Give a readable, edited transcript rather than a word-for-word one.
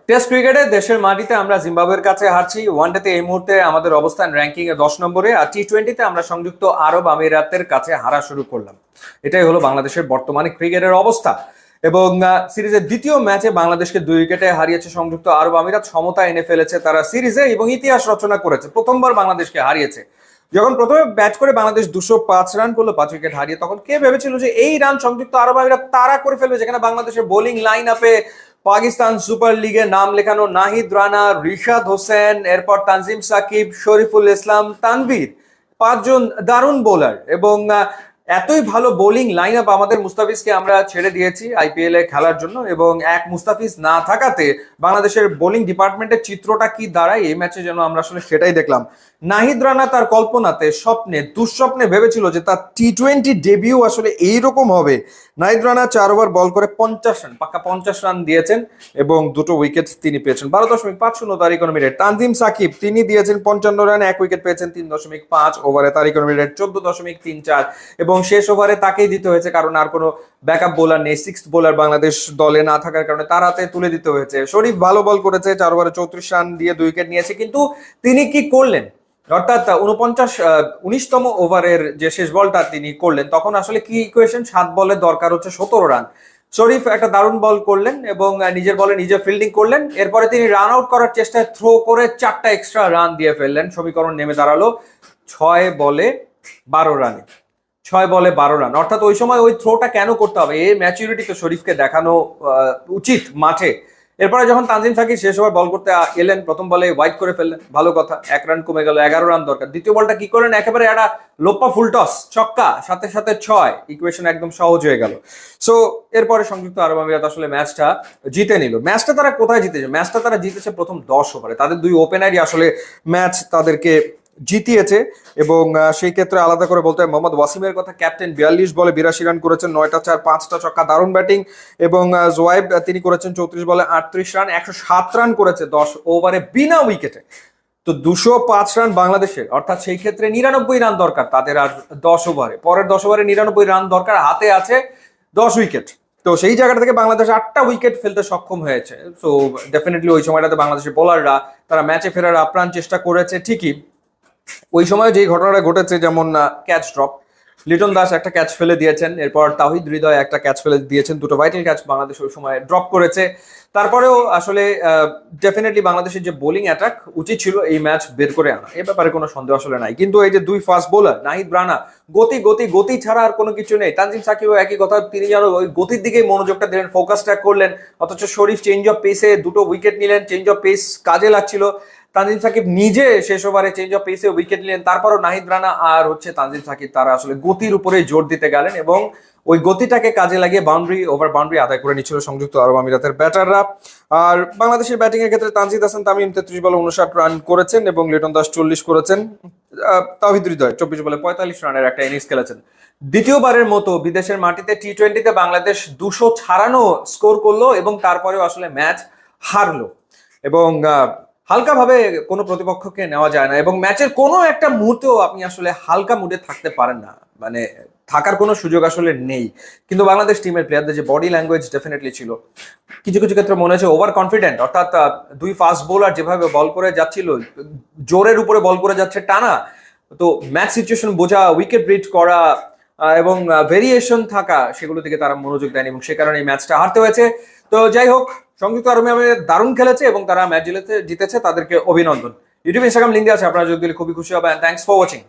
Test ক্রিকেটে দেশের মাটিতে আমরা জিম্বাবুয়ের কাছে হারছি। ওয়ানডেতে এই মুহূর্তে আমাদের অবস্থান র্যাঙ্কিং এ 10 নম্বরে, আর টি-20তে আমরা সংযুক্ত আরব আমিরাতের কাছে হারা শুরু করলাম। এটাই হলো বাংলাদেশের বর্তমানে ক্রিকেটের অবস্থা। এবং সিরিজের দ্বিতীয় ম্যাচে বাংলাদেশকে 2 উইকেটে হারিয়েছে সংযুক্ত আরব আমিরাত। সমতা এনে ফেলেছে তারা সিরিজে এবং ইতিহাস রচনা করেছে। প্রথমবার বাংলাদেশকে হারিয়েছে। যখন প্রথমে ব্যাট করে বাংলাদেশ 205 রান করলো 5 উইকেট হারিয়ে, তখন কে ভেবেছিল যে এই রান সংযুক্ত আরব আমিরাত তারা করে ফেলবে, যেখানে বাংলাদেশের বোলিং লাইন আপে পাকিস্তান সুপার লিগে নাম লেখানো নাহিদ রানা, রিশাদ হোসেন, এরপর তানজিম সাকিব, শরীফুল ইসলাম, তানভীর, 5 জন দারুণ বোলার। এবং এতই ভালো বোলিং লাইন আপ আমাদের। মুস্তাফিজকে আমরা ছেড়ে দিয়েছি আইপিএল এ খেলার জন্য, এবং এক মুস্তাফিজ না থাকাতে বাংলাদেশের বোলিং ডিপার্টমেন্টের চিত্রটা কি দাঁড়ায় এই ম্যাচে যেন আমরা আসলে সেটাই দেখলাম। নাহিদ রানা তার কল্পনাতে, স্বপ্নে, দুঃস্বপ্নে ভেবেছিল যে তার টি-20 ডেবিউ আসলে এইরকম হবে। নাহিদ রানা 4 ওভার বল করে 50 রান, পাক্কা 50 রান দিয়েছেন এবং 2 উইকেট তিনি পেয়েছেন। 12.50 তার ইকোনমি রেট। তানজিম সাকিব তিনি দিয়েছেন 55 রান, 1 উইকেট পেয়েছেন 3.5 ওভারে, তার ইকোনমি রেট 14.34। এবং শেষ ওভারে তাকেই দিতে হয়েছে, কারণ আর কোনো ব্যাকআপ বোলার নেই। 6th বোলার বাংলাদেশ দলে না থাকার কারণে তার হাতে তুলে দিতে হয়েছে। শরীফ ভালো বল করেছে, 4 ওভারে 34 রান দিয়ে 2 উইকেট নিয়েছে। কিন্তু তিনি কি করলেন, অর্থাৎ 19তম ওভারের যে শেষ বলটা তিনি করলেন, তখন আসলে কি ইকুয়েশন, 7 বলে দরকার হচ্ছে 17 রান। শরীফ একটা দারুণ বল করলেন এবং নিজের বলে নিজে ফিল্ডিং করলেন। এরপরে তিনি রান আউট করার চেষ্টায় থ্রো করে 4টা এক্সট্রা রান দিয়ে ফেললেন। সমীকরণ নেমে দাঁড়ালো 6 বলে 12 রানে। 6 বলে 12 রান। অর্থাৎ ওই সময় ওই থ্রোটা কেন করতে হবে, এই ম্যাচুরিটি তো শরীফকে দেখানো উচিত মাঠে। এরপরে যখন তানজিম সাকিব শেষ ওভার বল করতে এলেন, প্রথম বলে ওয়াইড করে ফেললেন, ভালো কথা, 1 রান কমে গেল, 11 রান দরকার। দ্বিতীয় বলটা কি করলেন, একেবারে একটা লোপ্পা ফুলটস ছক্কা, সাথে সাথে 6, ইকুয়েশন একদম সহজ হয়ে গেল। সো এরপরে সংযুক্ত আরব আমিরাত আসলে ম্যাচটা জিতে নিল। ম্যাচটা তারা কোথায় জিতেছে, ম্যাচটা তারা জিতেছে প্রথম 10 ওভারে। তাদের 2 ওপেনারই আসলে ম্যাচ তাদেরকে জিতিয়েছে। এবং সেই ক্ষেত্রে আলাদা করে বলতে হয় মোহাম্মদ ওয়াসিমের কথা। ক্যাপ্টেন 42 বলে 82 রান করেছেন, 9টা 4, 5টা ছক্কা, দারুণ ব্যাটিং। এবং জোয়াইব তিনি করেছেন 34 বলে 38 রান, 107 রান করেছে 10 ওভারে বিনা উইকেটে। তো 205 রান বাংলাদেশের, অর্থাৎ সেই ক্ষেত্রে 99 রান দরকার তাদের আর 10 ওভারে। পরের 10 ওভারে 99 রান দরকার, হাতে আছে 10 উইকেট। তো সেই জায়গাটা থেকে বাংলাদেশ 8টা উইকেট ফেলতে সক্ষম হয়েছে। সো ডেফিনেটলি ওই সময়টাতে বাংলাদেশের বোলাররা তারা ম্যাচে ফেরার আপ্রাণ চেষ্টা করেছে ঠিকই। ওই সময় যে ঘটনাটা ঘটেছে, যেমন ক্যাচ ড্রপ, লিটন দাস একটা ক্যাচ ফেলে দিয়েছেন, এরপর তাওহিদ হৃদয় একটা ক্যাচ ফেলে দিয়েছেন। 2টো ভাইটাল ক্যাচ বাংলাদেশ ওই সময় ড্রপ করেছে। তারপরেও আসলে ডেফিনেটলি বাংলাদেশের যে বোলিং অ্যাটাক উচিত ছিল এই ম্যাচ বের করে আনা, এ ব্যাপারে কোনো সন্দেহ আসলে নাই। কিন্তু এই যে 2 ফাস্ট বোলার নাহিদ রানা, গতি গতি গতি ছাড়া আর কোনো কিছু নেই। তানজিম সাকিবও একই কথা, তিনি যেন ওই গতির দিকেই মনোযোগটা দিলেন, ফোকাসটা করলেন। অথচ শরীফ চেঞ্জ অফ পেসে 2টো উইকেট নিলেন, চেঞ্জ অফ পেস কাজে লাগছিল। তানজিম সাকিব নিজে শেষ ওভারে চেঞ্জ অফ পেসে উইকেট নিলেন। তারপরও নাহিদ রানা আর তানজিম সাকিব তারা আসলে গতির উপরে জোর দিতে গেলেন এবং ওই গতিটাকে কাজে লাগিয়ে ওভার বাউন্ডারি আদায় করে নিচ্ছিল সংযুক্ত আরব আমিরাতের ব্যাটাররা। আর বাংলাদেশের ব্যাটিং এর ক্ষেত্রে তানজিদ হাসান তামিম 33 বলে 59 রান করেছেন এবং লিটন দাস 40 করেছেন। তাওহিদ হৃদয় 24 বলে 45 রানের একটা ইনিংস খেলেছেন। দ্বিতীয়বারের মতো বিদেশের মাটিতে টি-20তে বাংলাদেশ 200 ছাড়ানো স্কোর করলো এবং তারপরেও আসলে ম্যাচ হারলো। এবং হালকাভাবে কোনো প্রতিপক্ষকে নেওয়া যায় না, এবং ম্যাচের কোনো একটা মুহূর্তেও আপনি আসলে হালকা মুডে থাকতে পারেন না, মানে থাকার কোনো সুযোগ আসলে নেই। কিন্তু বাংলাদেশ টিমের প্লেয়ারদের যে বডি ল্যাঙ্গুয়েজ ডেফিনেটলি ছিল, কিছু কিছু ক্ষেত্রে মনে হচ্ছে ওভার কনফিডেন্ট। অর্থাৎ 2 ফাস্ট বোলার যেভাবে বল করে যাচ্ছিল, জোরের উপরে বল করে যাচ্ছে টানা, তো ম্যাচ সিচুয়েশন বোঝা, উইকেট রিড করা এবং ভেরিয়েশন থাকা, সেগুলো থেকে তারা মনোযোগ দেয়নি এবং সে কারণে এই ম্যাচটা হারতে হয়েছে। তো যাই হোক, সংযুক্ত আরব আমিরাত দারুণ খেলেছে এবং তারা ম্যাচ জিতেছে, তাদেরকে অভিনন্দন। ইউটিউব, ইনস্টাগ্রাম লিঙ্ক আছে, আপনারা যদি খুবই খুশি হবেন। Thanks for watching.